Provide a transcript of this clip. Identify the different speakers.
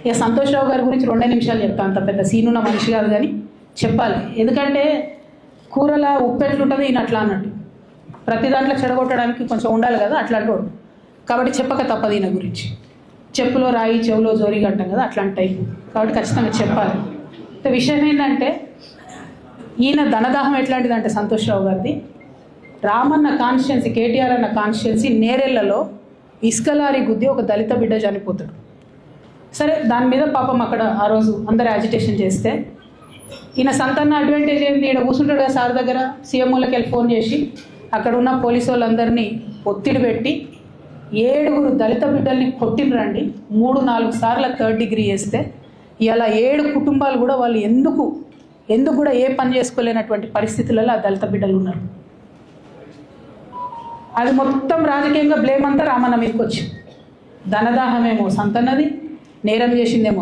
Speaker 1: ఇక సంతోష్ రావు గారి గురించి 2 నిమిషాలు చెప్తాను, అంత పెద్ద సీనున్న మనిషి కాదు కానీ చెప్పాలి. ఎందుకంటే కూరల ఉప్పు ఎట్లుంటుంది ఈయన అట్లా అన్నట్టు, ప్రతి దాంట్లో చెడగొట్టడానికి కొంచెం ఉండాలి కదా అట్లాంటి వాడు. కాబట్టి చెప్పక తప్పదు ఈయన గురించి. చెప్పులో రాయి చెవులో జోరీగా అంటాం కదా అట్లాంటి టైపు, కాబట్టి ఖచ్చితంగా చెప్పాలి. విషయం ఏంటంటే ఈయన ధనదాహం ఎట్లాంటిదంటే సంతోష్ రావు గారిది, రామన్న కాన్స్టిట్యున్సీ, కేటీఆర్ అన్న కాన్స్టిట్యున్సీ నేరెళ్లలో ఇసుకలారి గుద్ది ఒక దళిత బిడ్డ చనిపోతాడు. సరే దాని మీద పాపం అక్కడ ఆ రోజు అందరు యాజిటేషన్ చేస్తే ఈయన సంతాన అడ్వాంటేజ్ ఏంటి, ఈయన కూర్చుంటాడు కదా సార్ దగ్గర, సీఎంఓలకి వెళ్ళి ఫోన్ చేసి అక్కడ ఉన్న పోలీసు వాళ్ళందరినీ ఒత్తిడి పెట్టి 7 దళిత బిడ్డల్ని కొట్టినరండి. 3-4 సార్లు 3rd డిగ్రీ వేస్తే ఇలా 7 కుటుంబాలు కూడా వాళ్ళు ఎందుకు కూడా ఏ పని చేసుకోలేనటువంటి పరిస్థితులలో ఆ దళిత బిడ్డలు ఉన్నారు. అది మొత్తం రాజకీయంగా బ్లేమ్ అంతా రామన్న మీదకి వచ్చి, ధనదాహమేమో సంతన్నది, నేరం చేసిందేమో